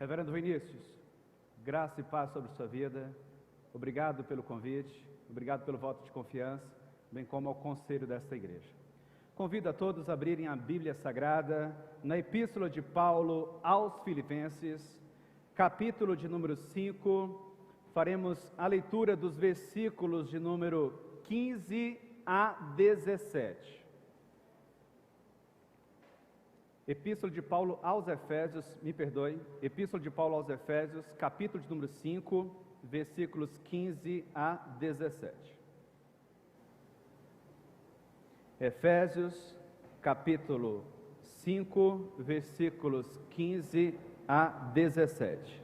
Reverendo Vinícius, graça e paz sobre sua vida. Obrigado pelo convite, obrigado pelo voto de confiança, bem como ao conselho desta igreja. Convido a todos a abrirem a Bíblia Sagrada na Epístola de Paulo aos Filipenses, capítulo de número 5. Faremos a leitura dos versículos de número 15 a 17. Epístola de Paulo aos Efésios, Epístola de Paulo aos Efésios, capítulo de número 5, versículos 15 a 17. Efésios, capítulo 5, versículos 15 a 17.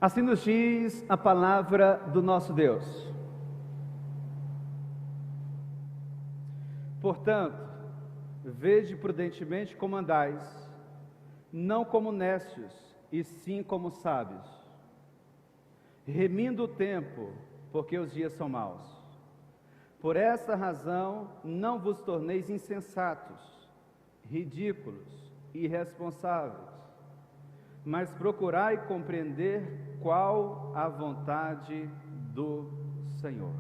Assim nos diz a palavra do nosso Deus. Portanto, vede prudentemente como andais, não como necios, e sim como sábios, remindo o tempo, porque os dias são maus. Por essa razão, não vos torneis insensatos, ridículos, irresponsáveis, mas procurai compreender qual a vontade do Senhor.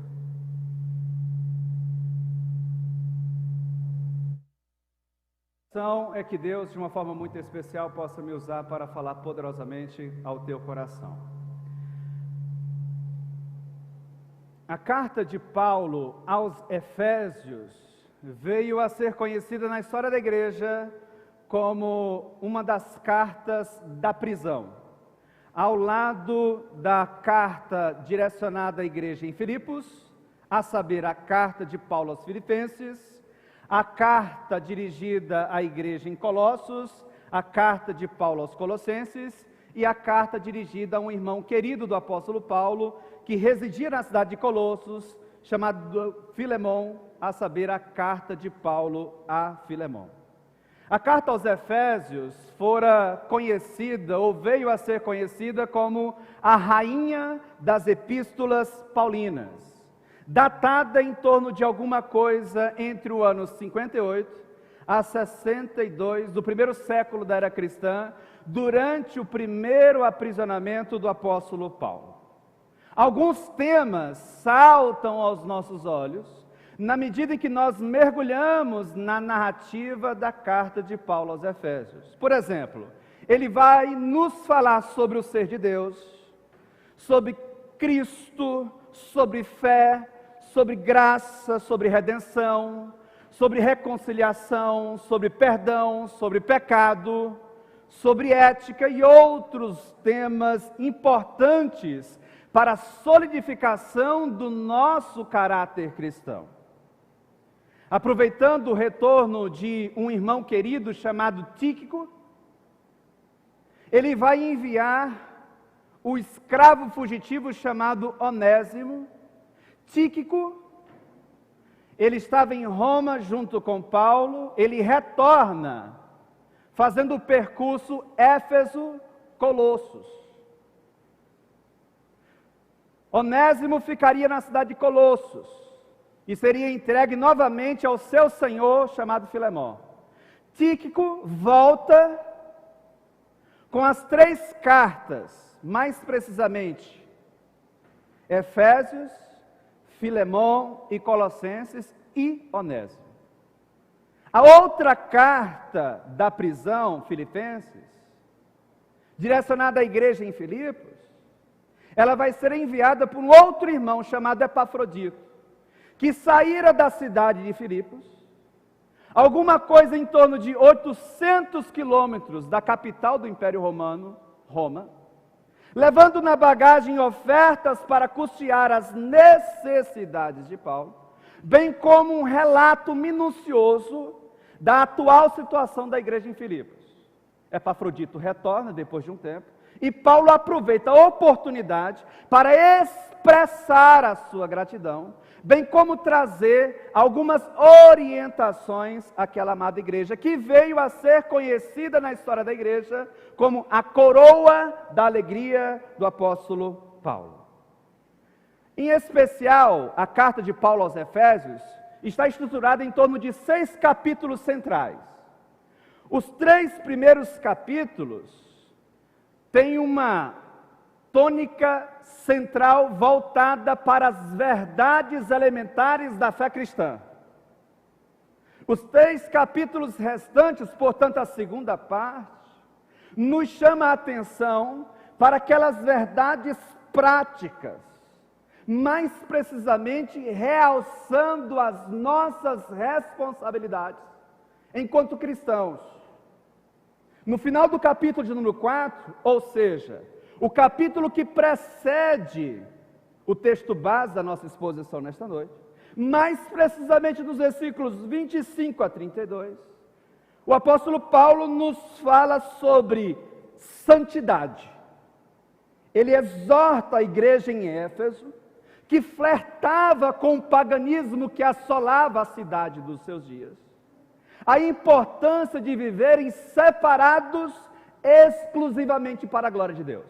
É que Deus, de uma forma muito especial, possa me usar para falar poderosamente ao teu coração. A carta de Paulo aos Efésios veio a ser conhecida na história da igreja como uma das cartas da prisão. Ao lado da carta direcionada à igreja em Filipos, a saber, a carta de Paulo aos Filipenses, a carta dirigida à igreja em Colossos, a carta de Paulo aos Colossenses e a carta dirigida a um irmão querido do apóstolo Paulo, que residia na cidade de Colossos, chamado Filemão, a saber, a carta de Paulo a Filemão. A carta aos Efésios fora conhecida, ou veio a ser conhecida, como a rainha das epístolas paulinas, datada em torno de alguma coisa entre o ano 58 a 62 do primeiro século da era cristã, durante o primeiro aprisionamento do apóstolo Paulo. Alguns temas saltam aos nossos olhos na medida em que nós mergulhamos na narrativa da carta de Paulo aos Efésios. Por exemplo, ele vai nos falar sobre o ser de Deus, sobre Cristo, sobre fé, sobre graça, sobre redenção, sobre reconciliação, sobre perdão, sobre pecado, sobre ética e outros temas importantes para a solidificação do nosso caráter cristão. Aproveitando o retorno de um irmão querido chamado Tíquico, ele vai enviar o escravo fugitivo chamado Onésimo. Tíquico, ele estava em Roma junto com Paulo, ele retorna, fazendo o percurso Éfeso-Colossos. Onésimo ficaria na cidade de Colossos e seria entregue novamente ao seu senhor, chamado Filemão. Tíquico volta com as 3 cartas, mais precisamente, Efésios, Filemão e Colossenses e Onésimo. A outra carta da prisão, Filipenses, direcionada à igreja em Filipos, ela vai ser enviada por um outro irmão chamado Epafrodito, que saíra da cidade de Filipos, alguma coisa em torno de 800 quilômetros da capital do Império Romano, Roma, levando na bagagem ofertas para custear as necessidades de Paulo, bem como um relato minucioso da atual situação da igreja em Filipos. Epafrodito retorna depois de um tempo, e Paulo aproveita a oportunidade para expressar a sua gratidão, bem como trazer algumas orientações àquela amada igreja, que veio a ser conhecida na história da igreja como a coroa da alegria do apóstolo Paulo. Em especial, a carta de Paulo aos Efésios está estruturada em torno de 6 capítulos centrais. Os 3 primeiros capítulos têm uma tônica central voltada para as verdades elementares da fé cristã. Os 3 capítulos restantes, portanto, a segunda parte, nos chama a atenção para aquelas verdades práticas, mais precisamente realçando as nossas responsabilidades enquanto cristãos. No final do capítulo de número 4, ou seja, o capítulo que precede o texto base da nossa exposição nesta noite, mais precisamente dos versículos 25 a 32, o apóstolo Paulo nos fala sobre santidade. Ele exorta a igreja em Éfeso, que flertava com o paganismo que assolava a cidade dos seus dias, a importância de viverem separados exclusivamente para a glória de Deus.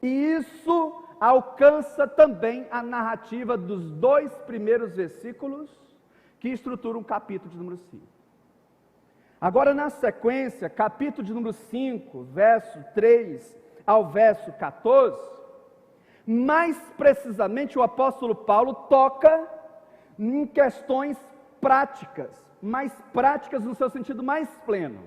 E isso alcança também a narrativa dos 2 primeiros versículos que estruturam o capítulo de número 5. Agora, na sequência, capítulo de número 5, verso 3 ao verso 14, mais precisamente o apóstolo Paulo toca em questões práticas, mais práticas no seu sentido mais pleno,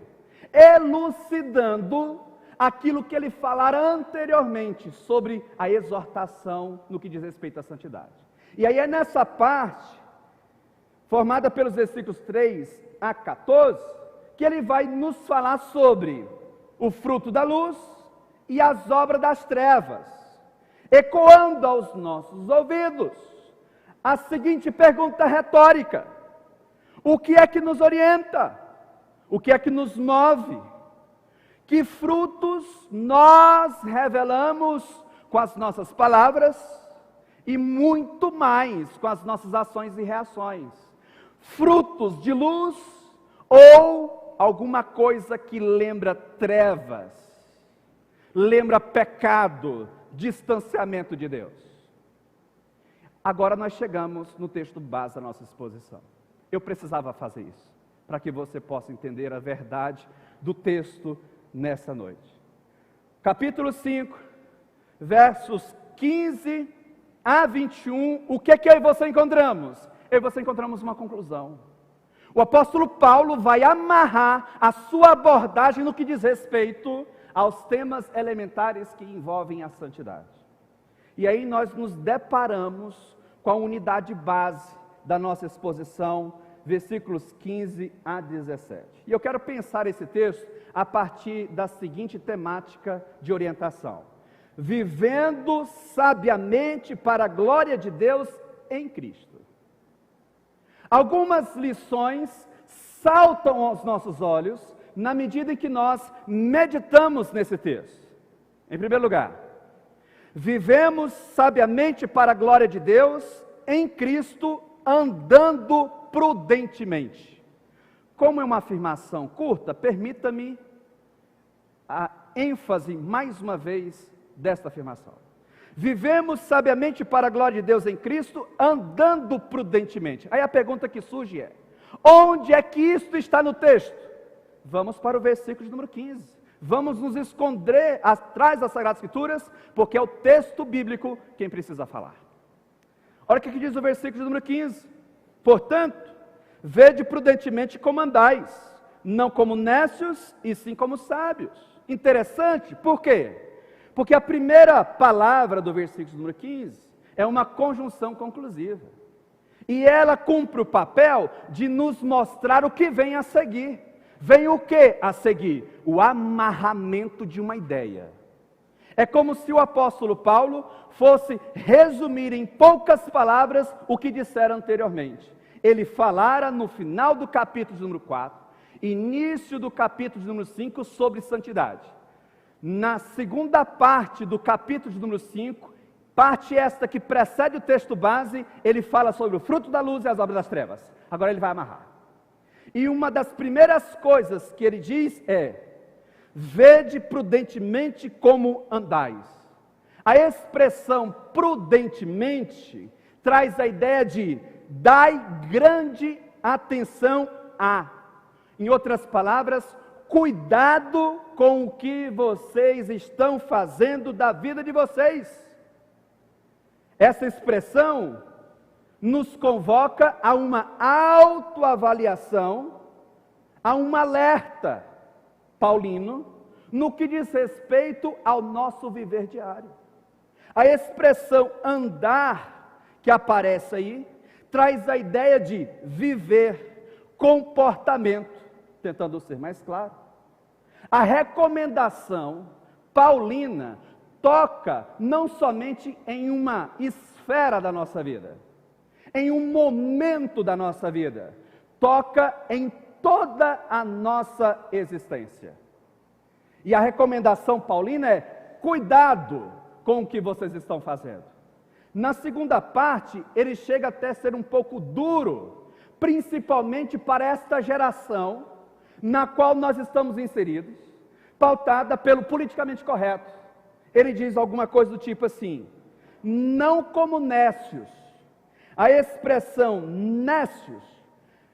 elucidando aquilo que ele falara anteriormente sobre a exortação no que diz respeito à santidade. E aí é nessa parte, formada pelos versículos 3 a 14, que ele vai nos falar sobre o fruto da luz e as obras das trevas, ecoando aos nossos ouvidos a seguinte pergunta retórica: o que é que nos orienta? O que é que nos move? Que frutos nós revelamos com as nossas palavras e muito mais com as nossas ações e reações? Frutos de luz ou alguma coisa que lembra trevas, lembra pecado, distanciamento de Deus? Agora nós chegamos no texto base da nossa exposição. Eu precisava fazer isso, para que você possa entender a verdade do texto nessa noite. Capítulo 5, versos 15 a 21, o que é que eu e você encontramos? Eu e você encontramos uma conclusão. O apóstolo Paulo vai amarrar a sua abordagem no que diz respeito aos temas elementares que envolvem a santidade. E aí nós nos deparamos com a unidade base da nossa exposição, versículos 15 a 17. E eu quero pensar esse texto a partir da seguinte temática de orientação: vivendo sabiamente para a glória de Deus em Cristo. Algumas lições saltam aos nossos olhos na medida em que nós meditamos nesse texto. Em primeiro lugar, vivemos sabiamente para a glória de Deus em Cristo, andando prudentemente. Como é uma afirmação curta, permita-me a ênfase, mais uma vez, desta afirmação. Vivemos sabiamente para a glória de Deus em Cristo, andando prudentemente. Aí a pergunta que surge é: onde é que isto está no texto? Vamos para o versículo de número 15. Vamos nos esconder atrás das Sagradas Escrituras, porque é o texto bíblico quem precisa falar. Olha o que diz o versículo de número 15. Portanto, vede prudentemente como andais, não como nécios, e sim como sábios. Interessante, por quê? Porque a primeira palavra do versículo número 15 é uma conjunção conclusiva. E ela cumpre o papel de nos mostrar o que vem a seguir. Vem o que a seguir? O amarramento de uma ideia. É como se o apóstolo Paulo fosse resumir em poucas palavras o que dissera anteriormente. Ele falara no final do capítulo de número 4, início do capítulo de número 5, sobre santidade. Na segunda parte do capítulo de número 5, parte esta que precede o texto base, ele fala sobre o fruto da luz e as obras das trevas. Agora ele vai amarrar. E uma das primeiras coisas que ele diz é: vede prudentemente como andais. A expressão prudentemente traz a ideia de dai grande atenção a. Em outras palavras, cuidado com o que vocês estão fazendo da vida de vocês. Essa expressão nos convoca a uma autoavaliação, a um alerta paulino, no que diz respeito ao nosso viver diário. A expressão andar, que aparece aí, traz a ideia de viver, comportamento, tentando ser mais claro. A recomendação paulina toca não somente em uma esfera da nossa vida, em um momento da nossa vida, toca em toda a nossa existência. E a recomendação paulina é: cuidado com o que vocês estão fazendo. Na segunda parte, ele chega até a ser um pouco duro, principalmente para esta geração na qual nós estamos inseridos, pautada pelo politicamente correto. Ele diz alguma coisa do tipo assim: não como nécios. A expressão nécios,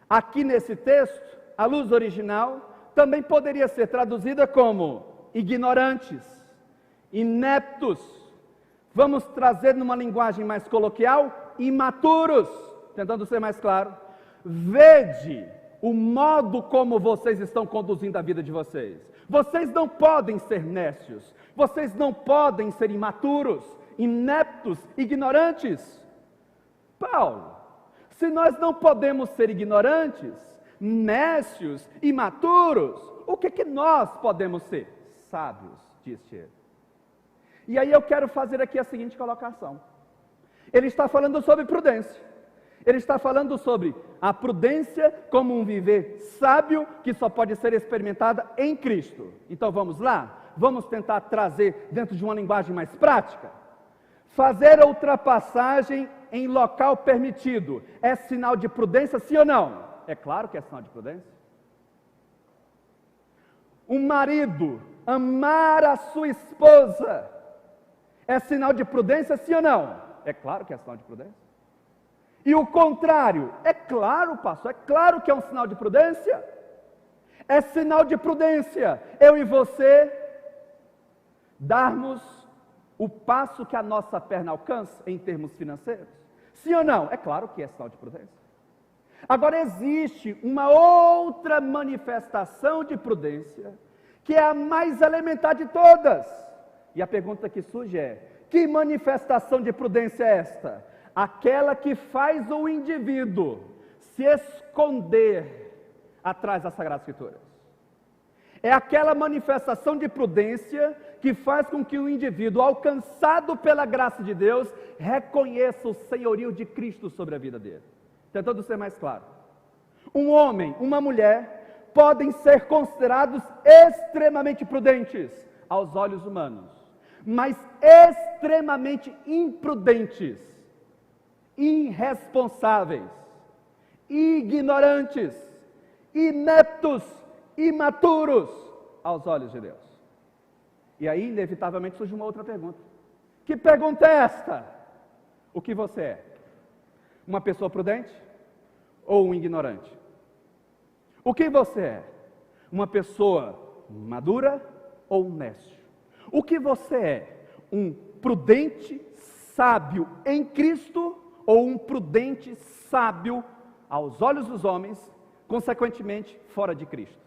aqui nesse texto, à luz do original, também poderia ser traduzida como ignorantes, ineptos. Vamos trazer numa linguagem mais coloquial, imaturos, tentando ser mais claro. Vede o modo como vocês estão conduzindo a vida de vocês. Vocês não podem ser nécios, vocês não podem ser imaturos, ineptos, ignorantes. Paulo, se nós não podemos ser ignorantes, nécios, imaturos, o que nós podemos ser? Sábios, disse ele. E aí eu quero fazer aqui a seguinte colocação. Ele está falando sobre prudência. Ele está falando sobre a prudência como um viver sábio que só pode ser experimentada em Cristo. Então vamos lá? Vamos tentar trazer dentro de uma linguagem mais prática? Fazer a ultrapassagem em local permitido é sinal de prudência, sim ou não? É claro que é sinal de prudência. Um marido amar a sua esposa é sinal de prudência, sim ou não? É claro que é sinal de prudência. E o contrário, é claro, pastor, é claro que é um sinal de prudência. É sinal de prudência eu e você darmos o passo que a nossa perna alcança em termos financeiros. Sim ou não? É claro que é sinal de prudência. Agora existe uma outra manifestação de prudência, que é a mais elementar de todas. E a pergunta que surge é: que manifestação de prudência é esta? Aquela que faz o indivíduo se esconder atrás das Sagradas Escrituras. É aquela manifestação de prudência que faz com que o indivíduo, alcançado pela graça de Deus, reconheça o senhorio de Cristo sobre a vida dele. Tentando ser mais claro. Um homem, uma mulher, podem ser considerados extremamente prudentes aos olhos humanos, mas extremamente imprudentes, irresponsáveis, ignorantes, ineptos, imaturos aos olhos de Deus. E aí, inevitavelmente, surge uma outra pergunta. Que pergunta é esta? O que você é? Uma pessoa prudente ou um ignorante? O que você é? Uma pessoa madura ou um nécio? O que você é? Um prudente, sábio em Cristo ou um prudente, sábio aos olhos dos homens, consequentemente fora de Cristo?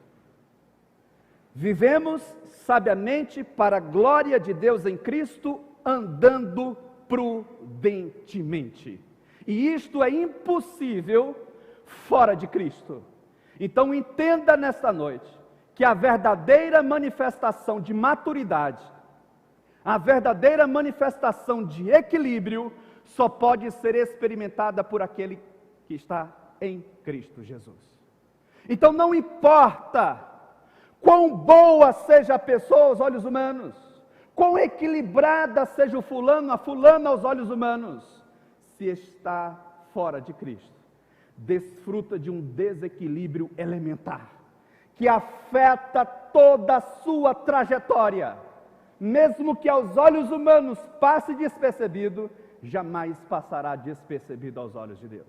Vivemos sabiamente para a glória de Deus em Cristo, andando prudentemente. E isto é impossível fora de Cristo. Então entenda nesta noite que a verdadeira manifestação de maturidade, a verdadeira manifestação de equilíbrio, só pode ser experimentada por aquele que está em Cristo Jesus. Então não importa quão boa seja a pessoa aos olhos humanos, quão equilibrada seja o fulano, a fulana aos olhos humanos, se está fora de Cristo, desfruta de um desequilíbrio elementar, que afeta toda a sua trajetória, mesmo que aos olhos humanos passe despercebido, jamais passará despercebido aos olhos de Deus.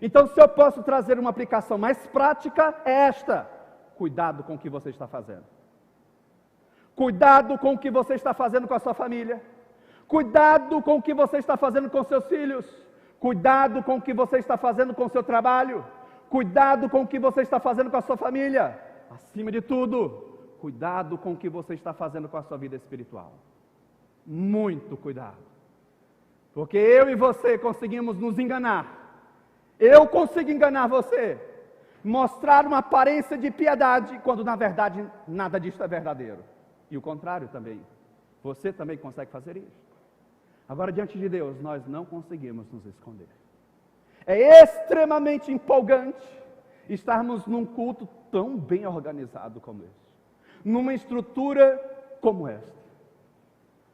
Então, se eu posso trazer uma aplicação mais prática, é esta: cuidado com o que você está fazendo. Cuidado com o que você está fazendo com a sua família. Cuidado com o que você está fazendo com seus filhos. Cuidado com o que você está fazendo com o seu trabalho. Cuidado com o que você está fazendo com a sua família. Acima de tudo, cuidado com o que você está fazendo com a sua vida espiritual. Muito cuidado. Porque eu e você conseguimos nos enganar. Eu consigo enganar você. Mostrar uma aparência de piedade, quando na verdade nada disso é verdadeiro. E o contrário também. Você também consegue fazer isso. Agora, diante de Deus, nós não conseguimos nos esconder. É extremamente empolgante estarmos num culto tão bem organizado como esse. Numa estrutura como esta.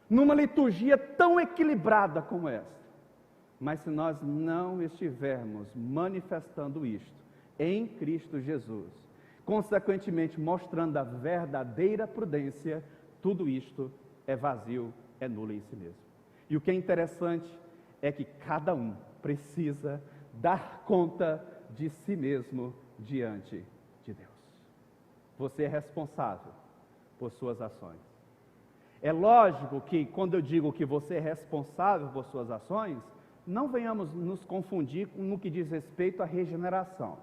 Numa liturgia tão equilibrada como esta. Mas se nós não estivermos manifestando isto em Cristo Jesus, consequentemente mostrando a verdadeira prudência, tudo isto é vazio, é nulo em si mesmo. E o que é interessante é que cada um precisa dar conta de si mesmo diante de Deus. Você é responsável por suas ações. É lógico que quando eu digo que você é responsável por suas ações, não venhamos nos confundir no que diz respeito à regeneração.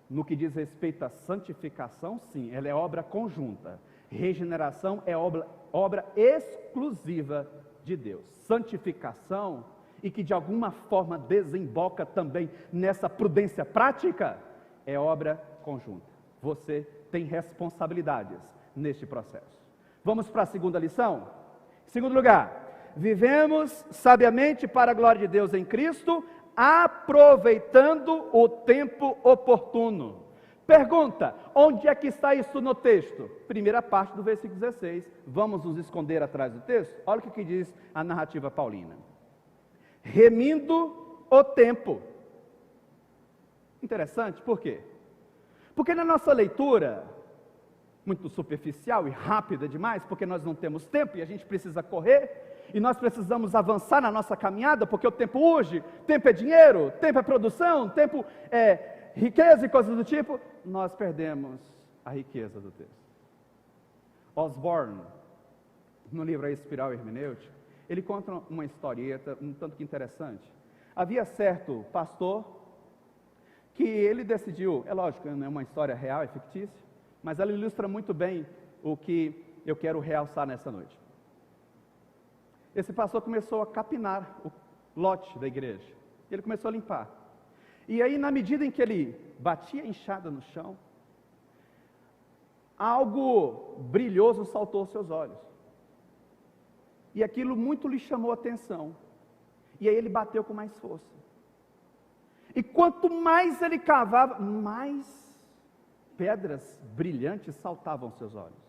No que diz respeito à santificação, sim, ela é obra conjunta. Regeneração é obra exclusiva de Deus. Santificação, e que de alguma forma desemboca também nessa prudência prática, é obra conjunta. Você tem responsabilidades neste processo. Vamos para a segunda lição? Em segundo lugar, vivemos sabiamente para a glória de Deus em Cristo, aproveitando o tempo oportuno. Pergunta, onde é que está isso no texto? Primeira parte do versículo 16. Vamos nos esconder atrás do texto? Olha o que diz a narrativa paulina. Remindo o tempo. Interessante, por quê? Porque na nossa leitura, muito superficial e rápida demais, porque nós não temos tempo e a gente precisa correr, e nós precisamos avançar na nossa caminhada, porque o tempo urge, tempo é dinheiro, tempo é produção, tempo é riqueza e coisas do tipo, nós perdemos a riqueza do texto. Osborne, no livro A Espiral Hermenêutica, ele conta uma historieta um tanto que interessante. Havia certo pastor que ele decidiu, é lógico, não é uma história real, é fictícia, mas ela ilustra muito bem o que eu quero realçar nessa noite. Esse pastor começou a capinar o lote da igreja. Ele começou a limpar. E aí, na medida em que ele batia a enxada no chão, algo brilhoso saltou aos seus olhos. E aquilo muito lhe chamou a atenção. E aí ele bateu com mais força. E quanto mais ele cavava, mais pedras brilhantes saltavam aos seus olhos.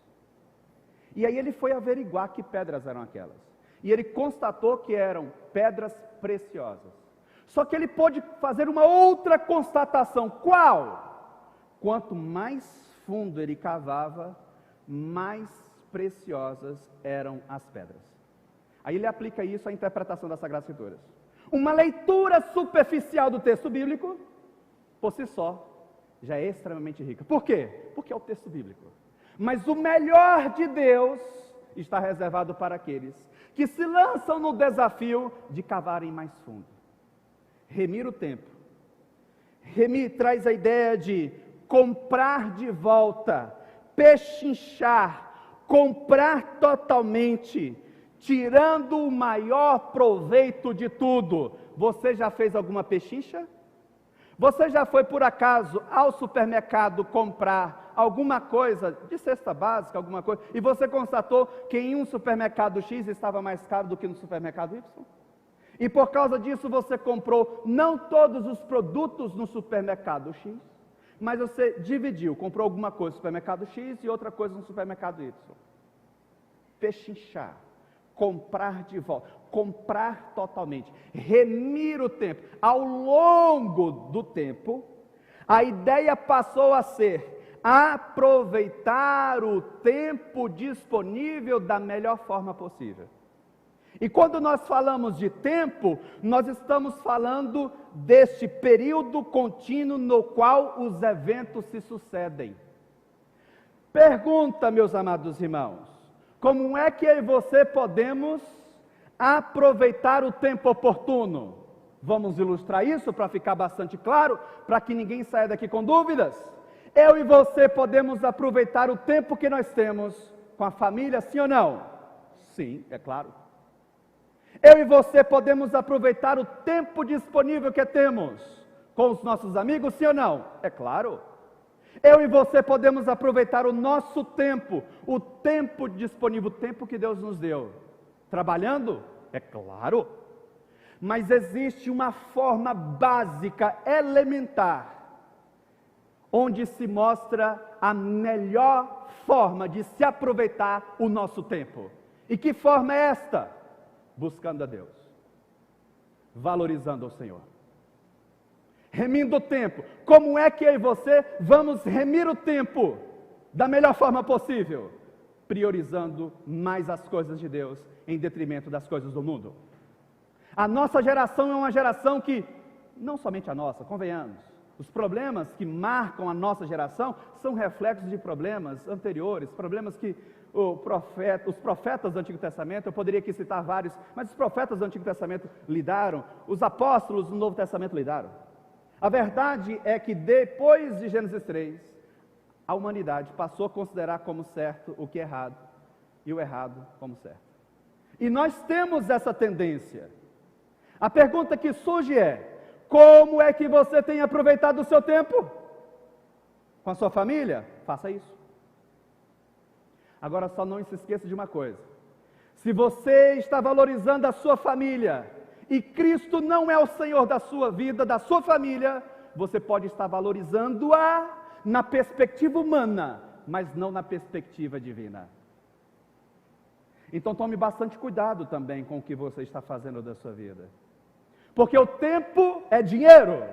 E aí ele foi averiguar que pedras eram aquelas. E ele constatou que eram pedras preciosas. Só que ele pôde fazer uma outra constatação. Qual? Quanto mais fundo ele cavava, mais preciosas eram as pedras. Aí ele aplica isso à interpretação das Sagradas Escrituras. Uma leitura superficial do texto bíblico, por si só, já é extremamente rica. Por quê? Porque é o texto bíblico. Mas o melhor de Deus está reservado para aqueles que se lançam no desafio de cavarem mais fundo. Remir o tempo. Remir traz a ideia de comprar de volta, pechinchar, comprar totalmente, tirando o maior proveito de tudo. Você já fez alguma pechincha? Você já foi por acaso ao supermercado comprar alguma coisa de cesta básica, alguma coisa, e você constatou que em um supermercado X estava mais caro do que no supermercado Y? E por causa disso você comprou não todos os produtos no supermercado X, mas você dividiu, comprou alguma coisa no supermercado X e outra coisa no supermercado Y. Pechinchar, comprar de volta, comprar totalmente, remir o tempo. Ao longo do tempo, a ideia passou a ser aproveitar o tempo disponível da melhor forma possível. E quando nós falamos de tempo, nós estamos falando deste período contínuo no qual os eventos se sucedem. Pergunta, meus amados irmãos, como é que eu e você podemos aproveitar o tempo oportuno? Vamos ilustrar isso para ficar bastante claro, para que ninguém saia daqui com dúvidas. Eu e você podemos aproveitar o tempo que nós temos com a família, sim ou não? Sim, é claro. Eu e você podemos aproveitar o tempo disponível que temos com os nossos amigos, sim ou não? É claro. Eu e você podemos aproveitar o nosso tempo, o tempo disponível, o tempo que Deus nos deu. Trabalhando? É claro. Mas existe uma forma básica, elementar, onde se mostra a melhor forma de se aproveitar o nosso tempo. E que forma é esta? Buscando a Deus, valorizando o Senhor, remindo o tempo. Como é que eu e você vamos remir o tempo da melhor forma possível? Priorizando mais as coisas de Deus em detrimento das coisas do mundo. A nossa geração é uma geração que, não somente a nossa, convenhamos, os problemas que marcam a nossa geração são reflexos de problemas anteriores, problemas que os profetas do Antigo Testamento, eu poderia aqui citar vários, mas os profetas do Antigo Testamento lidaram, os apóstolos do Novo Testamento lidaram. A verdade é que depois de Gênesis 3, a humanidade passou a considerar como certo o que é errado, e o errado como certo. E nós temos essa tendência. A pergunta que surge é: como é que você tem aproveitado o seu tempo? Com a sua família? Faça isso. Agora só não se esqueça de uma coisa: se você está valorizando a sua família, e Cristo não é o Senhor da sua vida, da sua família, você pode estar valorizando-a na perspectiva humana, mas não na perspectiva divina. Então tome bastante cuidado também com o que você está fazendo da sua vida. Porque o tempo é dinheiro?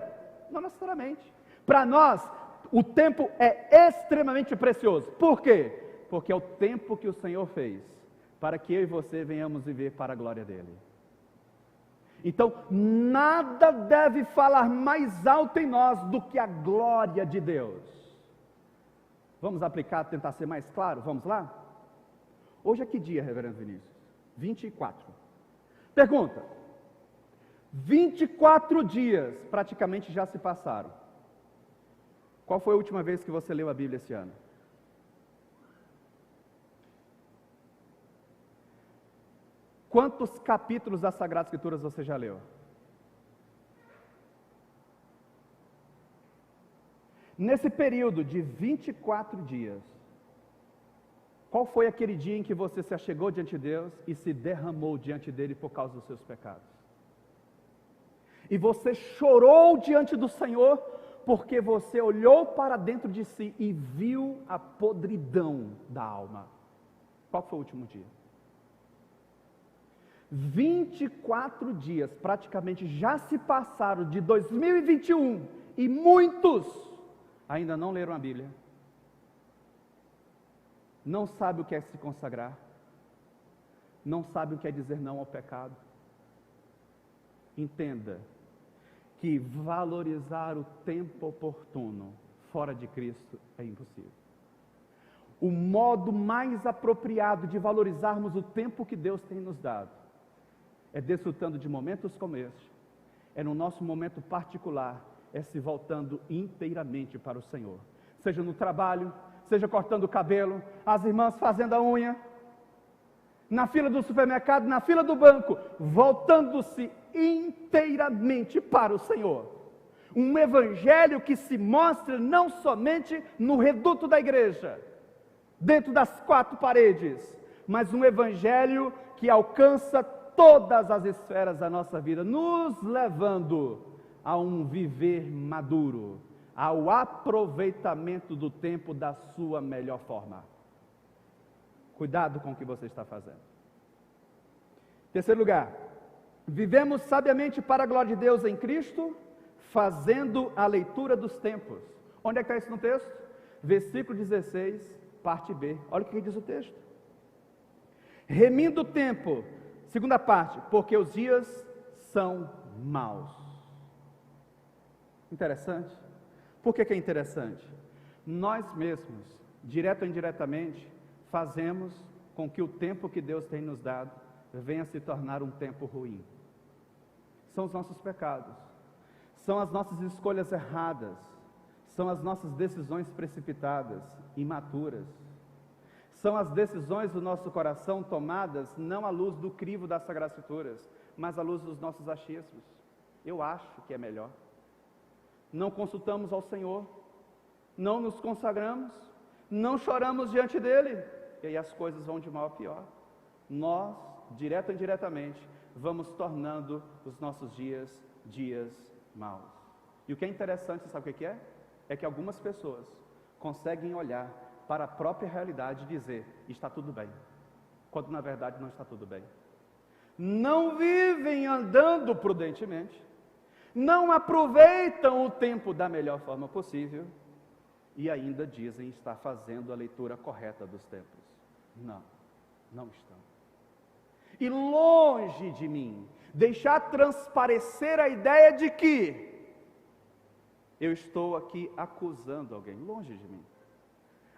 Não necessariamente. Para nós, o tempo é extremamente precioso. Por quê? Porque é o tempo que o Senhor fez para que eu e você venhamos viver para a glória dEle. Então, nada deve falar mais alto em nós do que a glória de Deus. Vamos aplicar, tentar ser mais claro? Vamos lá? Hoje é que dia, reverendo Vinícius? 24. Pergunta: 24 dias praticamente já se passaram. Qual foi a última vez que você leu a Bíblia esse ano? Quantos capítulos das Sagradas Escrituras você já leu? Nesse período de 24 dias, qual foi aquele dia em que você se achegou diante de Deus e se derramou diante dele por causa dos seus pecados? E você chorou diante do Senhor porque você olhou para dentro de si e viu a podridão da alma. Qual foi o último dia? 24 dias praticamente já se passaram de 2021 e muitos ainda não leram a Bíblia, não sabem o que é se consagrar, não sabem o que é dizer não ao pecado. Entenda que valorizar o tempo oportuno fora de Cristo é impossível. O modo mais apropriado de valorizarmos o tempo que Deus tem nos dado é desfrutando de momentos como este, é no nosso momento particular, é se voltando inteiramente para o Senhor. Seja no trabalho, seja cortando o cabelo, as irmãs fazendo a unha, na fila do supermercado, na fila do banco, voltando-se inteiramente para o Senhor. Um evangelho que se mostra não somente no reduto da igreja, dentro das quatro paredes, mas um evangelho que alcança todas as esferas da nossa vida, nos levando a um viver maduro, ao aproveitamento do tempo da sua melhor forma. Cuidado com o que você está fazendo. Terceiro lugar, vivemos sabiamente para a glória de Deus em Cristo, fazendo a leitura dos tempos. Onde é que está isso no texto? Versículo 16, parte B. Olha o que diz o texto. Remindo o tempo, segunda parte, porque os dias são maus. Interessante. Por que é interessante? Nós mesmos direto ou indiretamente, fazemos com que o tempo que Deus tem nos dado venha se tornar um tempo ruim. São os nossos pecados, são as nossas escolhas erradas, são as nossas decisões precipitadas, imaturas. São as decisões do nosso coração tomadas não à luz do crivo das Sagradas Escrituras, mas à luz dos nossos achismos. Eu acho que é melhor. Não consultamos ao Senhor, não nos consagramos, não choramos diante dEle, e aí as coisas vão de mal a pior. Nós, direto ou indiretamente, vamos tornando os nossos dias maus. E o que é interessante, sabe o que é? É que algumas pessoas conseguem olhar para a própria realidade e dizer, está tudo bem, quando na verdade não está tudo bem. Não vivem andando prudentemente, não aproveitam o tempo da melhor forma possível e ainda dizem estar fazendo a leitura correta dos tempos. Não estão. E longe de mim deixar transparecer a ideia de que eu estou aqui acusando alguém, longe de mim.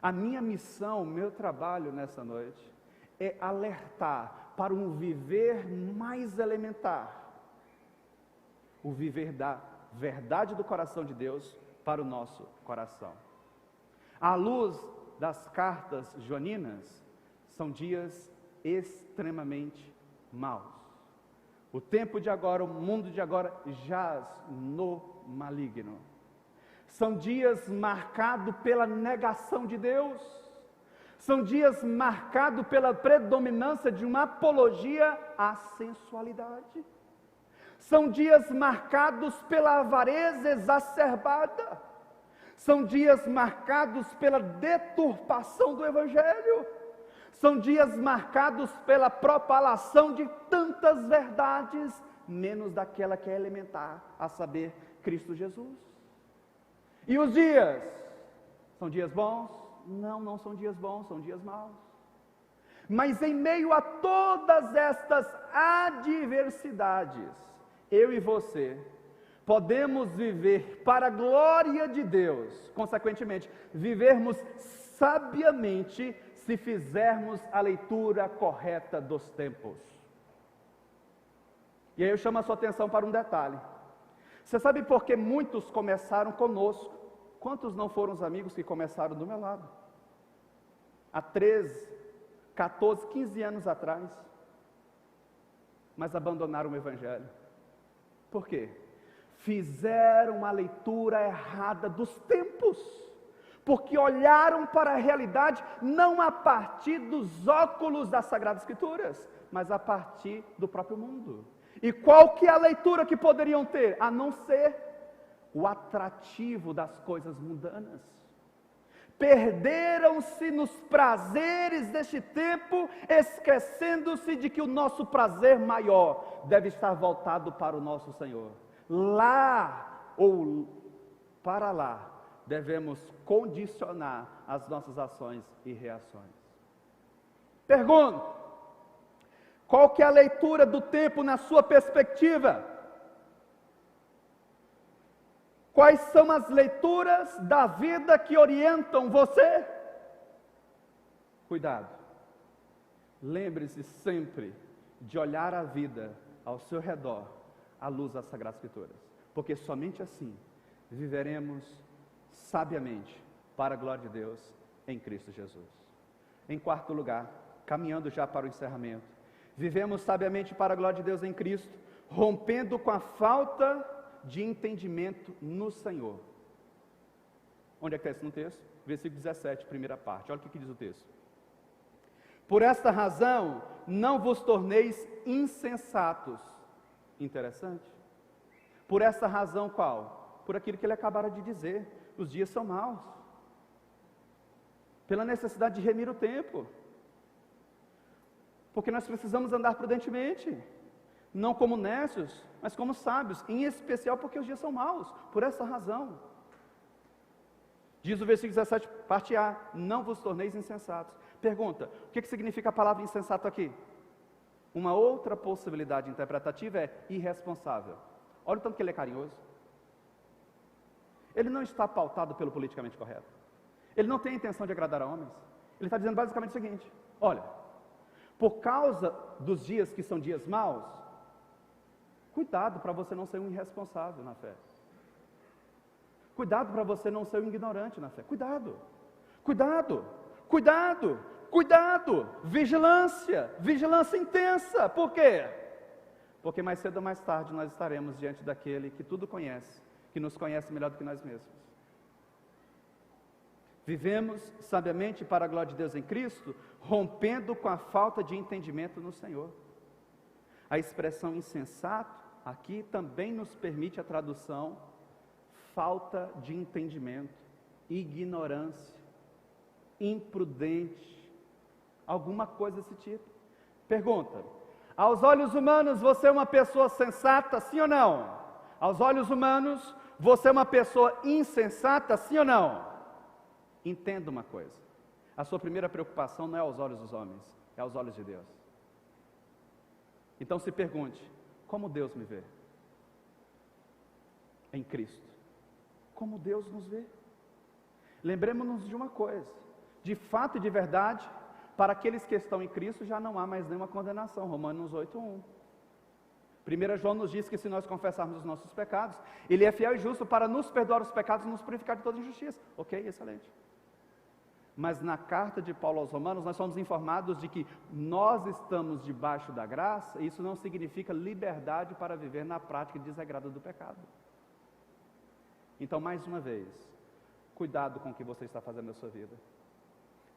A minha missão, o meu trabalho nessa noite é alertar para um viver mais elementar, o viver da verdade do coração de Deus para o nosso coração. À luz das cartas joaninas, são dias extremamente maus. O tempo de agora, o mundo de agora jaz no maligno. São dias marcados pela negação de Deus. São dias marcados pela predominância de uma apologia à sensualidade. São dias marcados pela avareza exacerbada. São dias marcados pela deturpação do Evangelho. São dias marcados pela propalação de tantas verdades, menos daquela que é elementar, a saber, Cristo Jesus. E os dias? São dias bons? Não são dias bons, são dias maus. Mas em meio a todas estas adversidades, eu e você podemos viver para a glória de Deus, consequentemente, vivermos sabiamente se fizermos a leitura correta dos tempos. E aí eu chamo a sua atenção para um detalhe. Você sabe por que muitos começaram conosco? Quantos não foram os amigos que começaram do meu lado? Há 13, 14, 15 anos atrás, mas abandonaram o Evangelho. Por quê? Fizeram a leitura errada dos tempos, porque olharam para a realidade não a partir dos óculos das Sagradas Escrituras, mas a partir do próprio mundo. E qual que é a leitura que poderiam ter? A não ser o atrativo das coisas mundanas. Perderam-se nos prazeres deste tempo, esquecendo-se de que o nosso prazer maior deve estar voltado para o nosso Senhor. Lá, ou para lá, devemos condicionar as nossas ações e reações. Pergunto, qual que é a leitura do tempo na sua perspectiva? Quais são as leituras da vida que orientam você? Cuidado. Lembre-se sempre de olhar a vida ao seu redor à luz das Sagradas Escrituras, porque somente assim viveremos sabiamente para a glória de Deus em Cristo Jesus. Em quarto lugar, caminhando já para o encerramento, vivemos sabiamente para a glória de Deus em Cristo, rompendo com a falta de entendimento no Senhor. Onde é que está isso no texto? Versículo 17, primeira parte. Olha o que diz o texto. Por esta razão, não vos torneis insensatos. Interessante. Por essa razão qual? Por aquilo que ele acabara de dizer. Os dias são maus. Pela necessidade de remir o tempo. Porque nós precisamos andar prudentemente. Não como nécios, mas como sábios, em especial porque os dias são maus, por essa razão. Diz o versículo 17, parte A, não vos torneis insensatos. Pergunta, o que significa a palavra insensato aqui? Uma outra possibilidade interpretativa é irresponsável. Olha o tanto que ele é carinhoso. Ele não está pautado pelo politicamente correto. Ele não tem a intenção de agradar a homens. Ele está dizendo basicamente o seguinte: olha, por causa dos dias que são dias maus, cuidado para você não ser um irresponsável na fé. Cuidado para você não ser um ignorante na fé. Cuidado, cuidado, cuidado, cuidado. Vigilância, vigilância intensa. Por quê? Porque mais cedo ou mais tarde nós estaremos diante daquele que tudo conhece, que nos conhece melhor do que nós mesmos. Vivemos sabiamente para a glória de Deus em Cristo, rompendo com a falta de entendimento no Senhor. A expressão insensato aqui também nos permite a tradução falta de entendimento, ignorância, imprudente, alguma coisa desse tipo. Pergunta: aos olhos humanos você é uma pessoa sensata, sim ou não? Aos olhos humanos você é uma pessoa insensata, sim ou não? Entenda uma coisa: a sua primeira preocupação não é aos olhos dos homens, é aos olhos de Deus. Então se pergunte: como Deus me vê? Em Cristo. Como Deus nos vê? Lembremos-nos de uma coisa: de fato e de verdade, para aqueles que estão em Cristo já não há mais nenhuma condenação. Romanos 8:1. 1 João nos diz que se nós confessarmos os nossos pecados, Ele é fiel e justo para nos perdoar os pecados e nos purificar de toda injustiça. Ok, excelente. Mas na carta de Paulo aos Romanos, nós somos informados de que nós estamos debaixo da graça, e isso não significa liberdade para viver na prática desagrada do pecado. Então, mais uma vez, cuidado com o que você está fazendo na sua vida.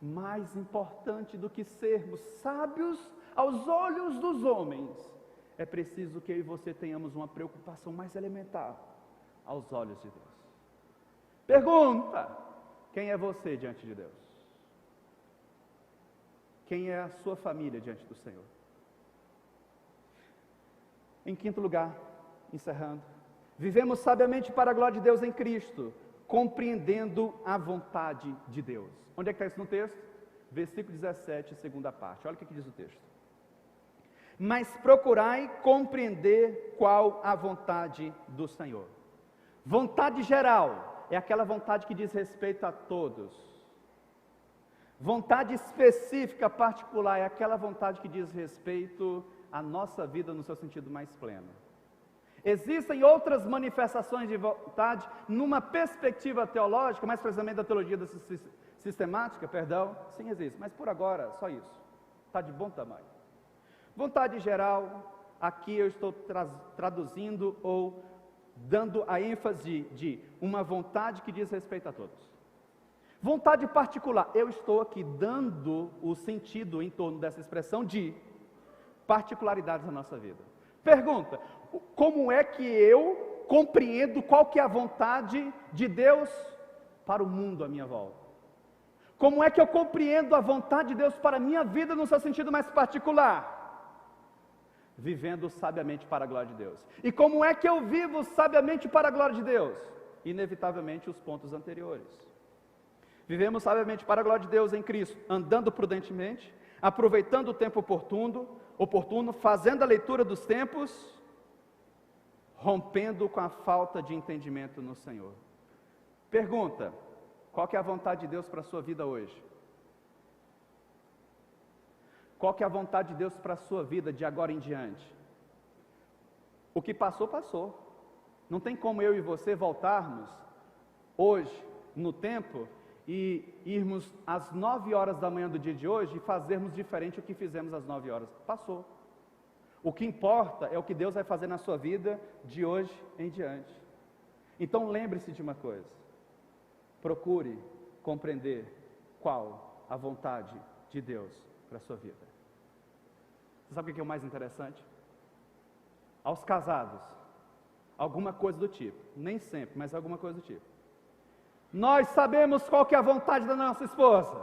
Mais importante do que sermos sábios aos olhos dos homens, é preciso que eu e você tenhamos uma preocupação mais elementar aos olhos de Deus. Pergunta: quem é você diante de Deus? Quem é a sua família diante do Senhor? Em quinto lugar, encerrando, vivemos sabiamente para a glória de Deus em Cristo, compreendendo a vontade de Deus. Onde é que está isso no texto? Versículo 17, segunda parte. Olha o que diz o texto: mas procurai compreender qual a vontade do Senhor. Vontade geral é aquela vontade que diz respeito a todos. Vontade específica, particular, é aquela vontade que diz respeito à nossa vida no seu sentido mais pleno. Existem outras manifestações de vontade numa perspectiva teológica, mais precisamente da teologia sistemática, sim, existe, mas por agora, só isso. Está de bom tamanho. Vontade geral, aqui eu estou traduzindo ou dando a ênfase de uma vontade que diz respeito a todos. Vontade particular, eu estou aqui dando o sentido em torno dessa expressão de particularidades da nossa vida. Pergunta: como é que eu compreendo qual que é a vontade de Deus para o mundo à minha volta? Como é que eu compreendo a vontade de Deus para a minha vida no seu sentido mais particular? Vivendo sabiamente para a glória de Deus. E como é que eu vivo sabiamente para a glória de Deus? Inevitavelmente os pontos anteriores. Vivemos sabiamente para a glória de Deus em Cristo, andando prudentemente, aproveitando o tempo oportuno, fazendo a leitura dos tempos, rompendo com a falta de entendimento no Senhor. Pergunta: qual que é a vontade de Deus para a sua vida hoje? Qual que é a vontade de Deus para a sua vida de agora em diante? O que passou, passou. Não tem como eu e você voltarmos hoje, no tempo, e irmos às 9 horas da manhã do dia de hoje e fazermos diferente o que fizemos às 9 horas. Passou. O que importa é o que Deus vai fazer na sua vida de hoje em diante. Então lembre-se de uma coisa: procure compreender qual a vontade de Deus para a sua vida. Você sabe o que é o mais interessante? Aos casados, alguma coisa do tipo, nem sempre, mas alguma coisa do tipo: nós sabemos qual que é a vontade da nossa esposa.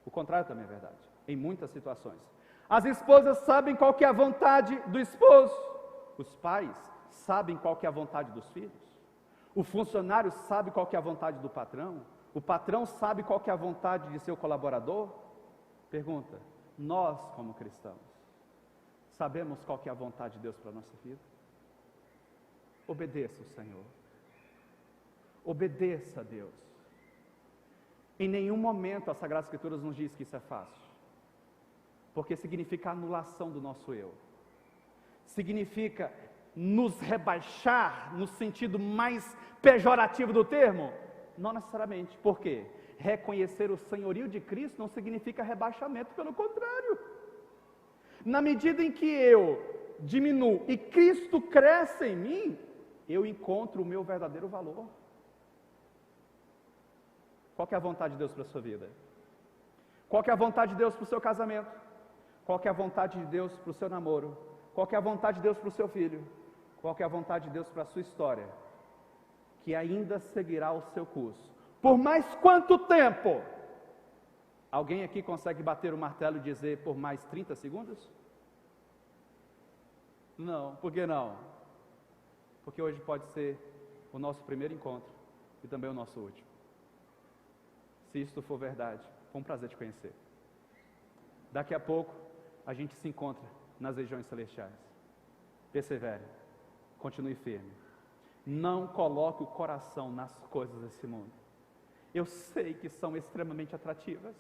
O contrário também é verdade, em muitas situações. As esposas sabem qual que é a vontade do esposo. Os pais sabem qual que é a vontade dos filhos. O funcionário sabe qual que é a vontade do patrão. O patrão sabe qual que é a vontade de seu colaborador. Pergunta: nós como cristãos, sabemos qual que é a vontade de Deus para a nossa vida? Obedeça o Senhor. Obedeça a Deus. Em nenhum momento as Sagradas Escrituras nos diz que isso é fácil, porque significa anulação do nosso eu, significa nos rebaixar no sentido mais pejorativo do termo? Não necessariamente. Por quê? Reconhecer o senhorio de Cristo não significa rebaixamento, pelo contrário. Na medida em que eu diminuo e Cristo cresce em mim, eu encontro o meu verdadeiro valor. Qual que é a vontade de Deus para a sua vida? Qual que é a vontade de Deus para o seu casamento? Qual que é a vontade de Deus para o seu namoro? Qual que é a vontade de Deus para o seu filho? Qual que é a vontade de Deus para a sua história? Que ainda seguirá o seu curso. Por mais quanto tempo? Alguém aqui consegue bater o martelo e dizer por mais 30 segundos? Não. Por que não? Porque hoje pode ser o nosso primeiro encontro e também o nosso último. Se isto for verdade, foi um prazer te conhecer. Daqui a pouco a gente se encontra nas regiões celestiais. Persevere, continue firme. Não coloque o coração nas coisas desse mundo. Eu sei que são extremamente atrativas.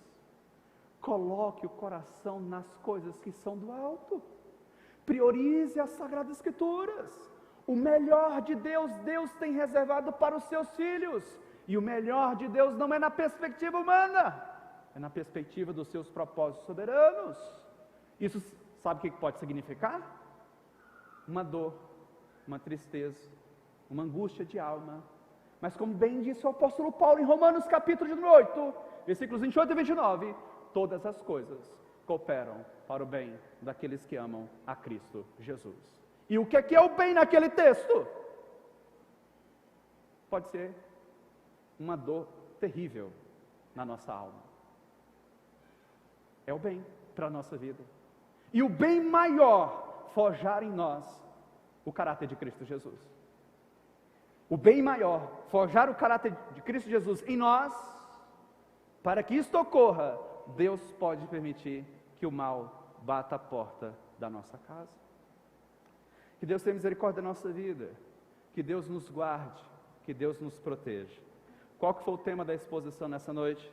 Coloque o coração nas coisas que são do alto. Priorize as Sagradas Escrituras. O melhor de Deus, Deus tem reservado para os seus filhos. E o melhor de Deus não é na perspectiva humana, é na perspectiva dos seus propósitos soberanos. Isso sabe o que pode significar? Uma dor, uma tristeza, uma angústia de alma. Mas como bem disse o apóstolo Paulo em Romanos capítulo 8, versículos 28 e 29, todas as coisas cooperam para o bem daqueles que amam a Cristo Jesus. E o que é o bem naquele texto? Pode ser uma dor terrível na nossa alma. É o bem para a nossa vida. E o bem maior, forjar em nós o caráter de Cristo Jesus. O bem maior, forjar o caráter de Cristo Jesus em nós, para que isto ocorra, Deus pode permitir que o mal bata a porta da nossa casa. Que Deus tenha misericórdia da nossa vida, que Deus nos guarde, que Deus nos proteja. Qual que foi o tema da exposição nessa noite?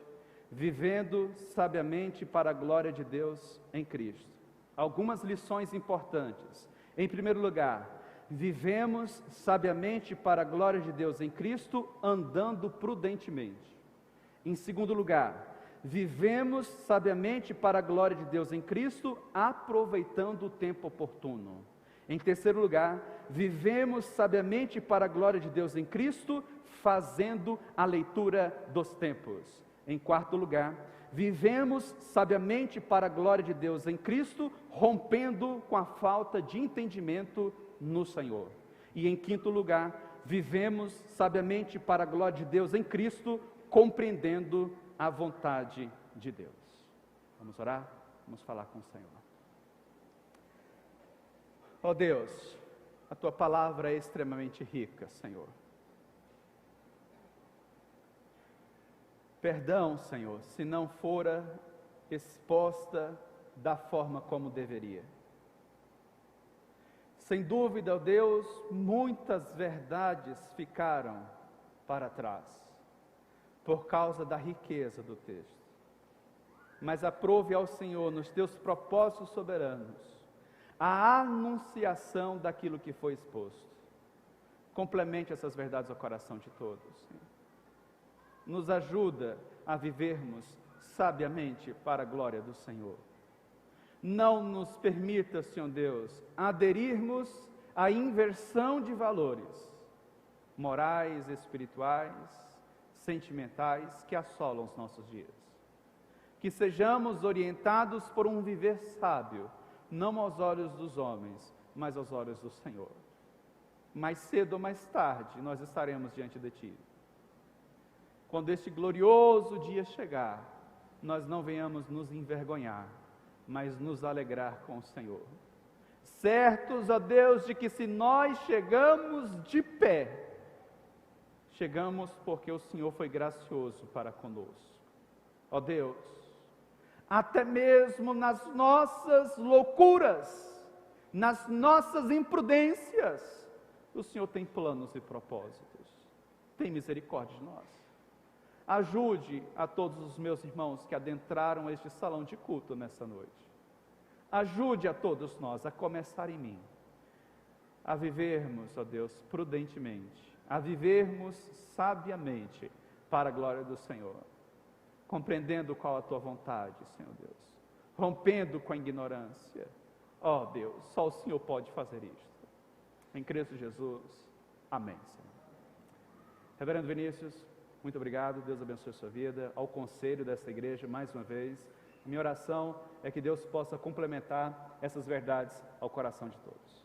Vivendo sabiamente para a glória de Deus em Cristo. Algumas lições importantes. Em primeiro lugar, vivemos sabiamente para a glória de Deus em Cristo, andando prudentemente. Em segundo lugar, vivemos sabiamente para a glória de Deus em Cristo, aproveitando o tempo oportuno. Em terceiro lugar, vivemos sabiamente para a glória de Deus em Cristo, fazendo a leitura dos tempos. Em quarto lugar, vivemos sabiamente para a glória de Deus em Cristo, rompendo com a falta de entendimento no Senhor. E em quinto lugar, vivemos sabiamente para a glória de Deus em Cristo, compreendendo a vontade de Deus. Vamos orar? Vamos falar com o Senhor. Ó Deus, a Tua palavra é extremamente rica, Senhor. Perdão, Senhor, se não fora exposta da forma como deveria. Sem dúvida, ó Deus, muitas verdades ficaram para trás, por causa da riqueza do texto. Mas aprove ao Senhor, nos Teus propósitos soberanos, a anunciação daquilo que foi exposto. Complemente essas verdades ao coração de todos, Senhor. Nos ajuda a vivermos sabiamente para a glória do Senhor. Não nos permita, Senhor Deus, aderirmos à inversão de valores morais, espirituais, sentimentais que assolam os nossos dias. Que sejamos orientados por um viver sábio, não aos olhos dos homens, mas aos olhos do Senhor. Mais cedo ou mais tarde, nós estaremos diante de Ti. Quando este glorioso dia chegar, nós não venhamos nos envergonhar, mas nos alegrar com o Senhor. Certos, ó Deus, de que se nós chegamos de pé, chegamos porque o Senhor foi gracioso para conosco. Ó Deus, até mesmo nas nossas loucuras, nas nossas imprudências, o Senhor tem planos e propósitos. Tem misericórdia de nós. Ajude a todos os meus irmãos que adentraram este salão de culto nessa noite. Ajude a todos nós, a começar em mim, a vivermos, ó Deus, prudentemente, a vivermos sabiamente para a glória do Senhor, compreendendo qual a tua vontade, Senhor Deus, rompendo com a ignorância. Ó Deus, só o Senhor pode fazer isto. Em Cristo Jesus. Amém, Senhor. Reverendo Vinícius, muito obrigado. Deus abençoe a sua vida. Ao conselho dessa igreja, mais uma vez. Minha oração é que Deus possa complementar essas verdades ao coração de todos.